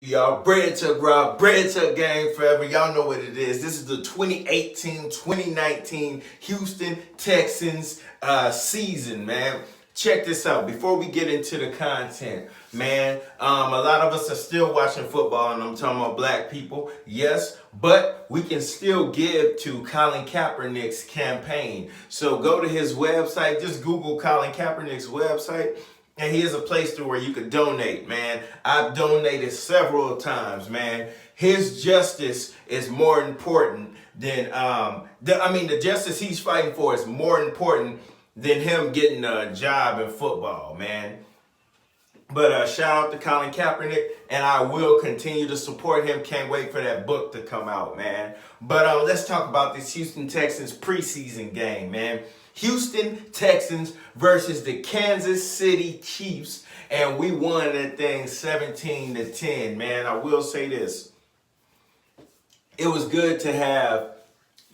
Y'all, Bread Tuck Rob, Bread Tuck Gang forever. Y'all know what it is. This is the 2018-2019 Houston Texans season, man. Check this out. Before we get into the content, man, a lot of us are still watching football, and I'm talking about black people, yes, but we can still give to Colin Kaepernick's campaign. So go to his website. Just Google Colin Kaepernick's website. And here's a place to where you could donate, man. I've donated several times, man. His justice is more important than, the justice he's fighting for is more important than him getting a job in football, man. But shout out to Colin Kaepernick, and I will continue to support him. Can't wait for that book to come out, man. But let's talk about this Houston Texans preseason game, man. Houston Texans versus the Kansas City Chiefs, and we won that thing 17-10, man. I will say this. It was good to have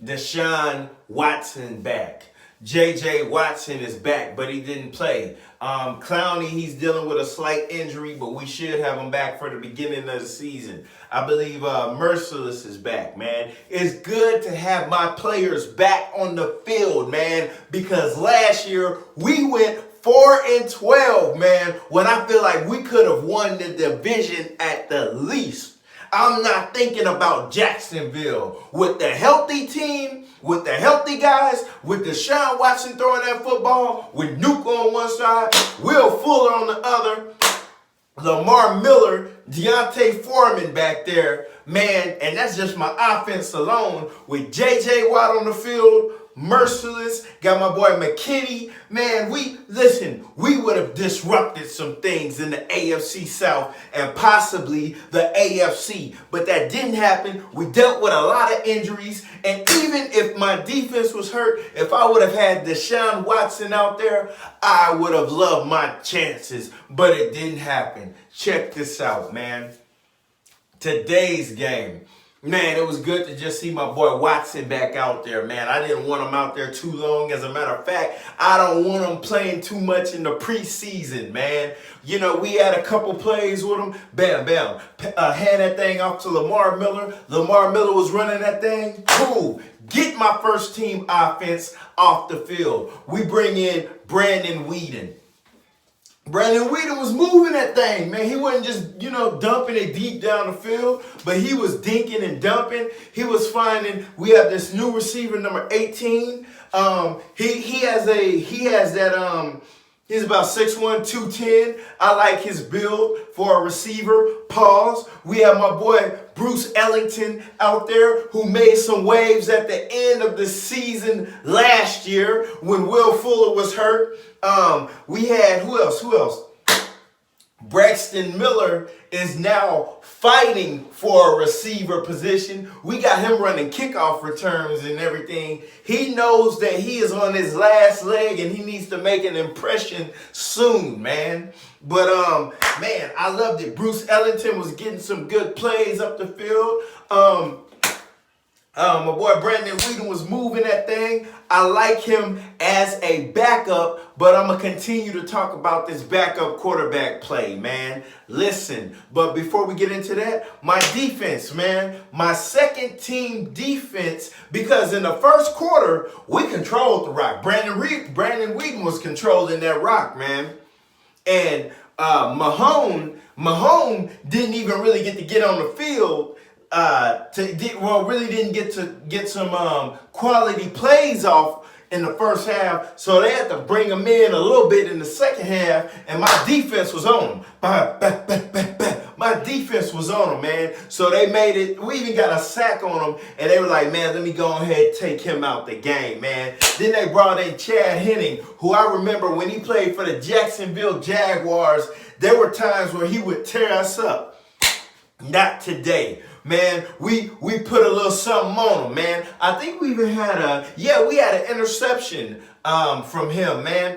Deshaun Watson back. J.J. Watson is back, but he didn't play. Clowney, he's dealing with a slight injury, but we should have him back for the beginning of the season. I believe Merciless is back, man. It's good to have my players back on the field, man, because last year we went 4-12, man, when I feel like we could have won the division at the least. I'm not thinking about Jacksonville. With the healthy team, with the healthy guys, with Deshaun Watson throwing that football, with Nuke on one side, Will Fuller on the other, Lamar Miller, Deontay Foreman back there, man, and that's just my offense alone, with J.J. Watt on the field, Merciless, got my boy McKinney. Man, we would have disrupted some things in the AFC South and possibly the AFC. But that didn't happen. We dealt with a lot of injuries. And even if my defense was hurt, if I would have had Deshaun Watson out there, I would have loved my chances. But it didn't happen. Check this out, man. Today's game. Man, it was good to just see my boy Watson back out there, man. I didn't want him out there too long. As a matter of fact, I don't want him playing too much in the preseason, man. You know, we had a couple plays with him. Bam, bam. Hand that thing off to Lamar Miller. Lamar Miller was running that thing. Cool. Get my first team offense off the field. We bring in Brandon Weeden. Brandon Weeden was moving that thing, man. He wasn't just, dumping it deep down the field, but he was dinking and dumping. He was finding, we have this new receiver, number 18. He's about 6'1", 210. I like his build for a receiver. Pause. We have my boy Bruce Ellington out there who made some waves at the end of the season last year when Will Fuller was hurt. We had, who else? Braxton Miller is now fighting for a receiver position. We got him running kickoff returns and everything. He knows that he is on his last leg and he needs to make an impression soon, man. But, man, I loved it. Bruce Ellington was getting some good plays up the field. My boy Brandon Weeden was moving that thing. I like him as a backup, but I'm going to continue to talk about this backup quarterback play, man. Listen, but before we get into that, my defense, man, my second team defense, because in the first quarter, we controlled the rock. Brandon Weeden was controlling that rock, man. And Mahone didn't even really get on the field. Really didn't get to get some quality plays off in the first half, so they had to bring him in a little bit in the second half, and my defense was on him. My defense was on him, man. So they made it. We even got a sack on him, and they were like, man, let me go ahead and take him out the game, man. Then they brought in Chad Henning, who I remember when he played for the Jacksonville Jaguars, there were times where he would tear us up. Not today. Man, we put a little something on him, man. I think we even had we had an interception from him, man.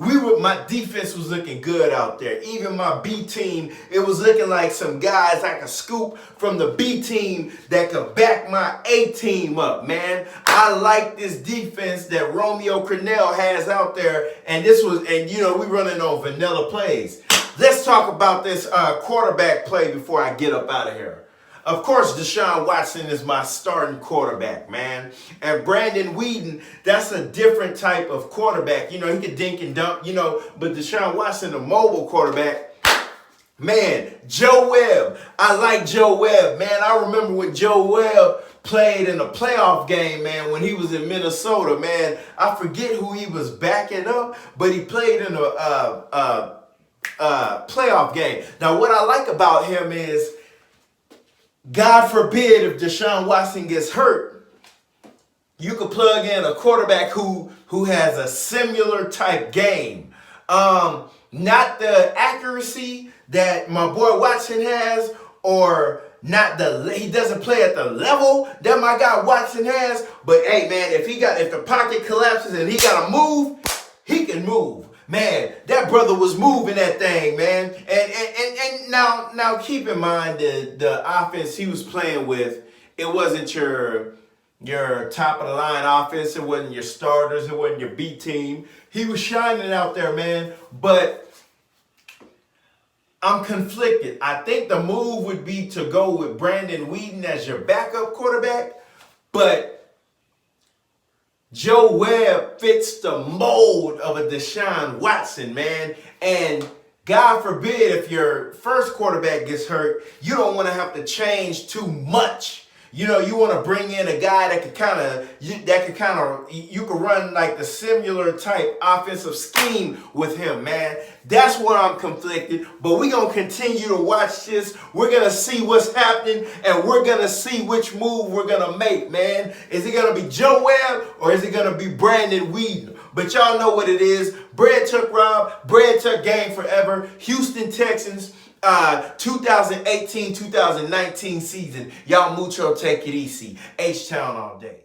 My defense was looking good out there. Even my B team, it was looking like some guys I could scoop from the B team that could back my A team up, man. I like this defense that Romeo Crennel has out there, and we running on vanilla plays. Let's talk about this quarterback play before I get up out of here. Of course, Deshaun Watson is my starting quarterback, man. And Brandon Weeden, that's a different type of quarterback. You know, he can dink and dunk, you know, but Deshaun Watson, a mobile quarterback, man, Joe Webb. I like Joe Webb, man. I remember when Joe Webb played in a playoff game, man, when he was in Minnesota, man. I forget who he was backing up, but he played in a playoff game. Now, what I like about him is, God forbid if Deshaun Watson gets hurt, you could plug in a quarterback who has a similar type game. Not the accuracy that my boy Watson has, or he doesn't play at the level that my guy Watson has. But hey, man, if the pocket collapses and he got to move, he can move. Man, that brother was moving that thing, man. And now keep in mind the offense he was playing with, it wasn't your top of the line offense. It wasn't your starters. It wasn't your B team. He was shining out there, man. But I'm conflicted. I think the move would be to go with Brandon Weeden as your backup quarterback, but Joe Webb fits the mold of a Deshaun Watson, man. And God forbid if your first quarterback gets hurt, you don't want to have to change too much. You know, you want to bring in a guy that you could run like the similar type offensive scheme with him, man. That's where I'm conflicted. But we're going to continue to watch this. We're going to see what's happening, and we're going to see which move we're going to make, man. Is it going to be Joe Webb, or is it going to be Brandon Weeden? But y'all know what it is. Bread Tuck Rob, Bread Tuck Gang Forever, Houston Texans. 2018-2019 season. Y'all mucho take it easy. H-Town all day.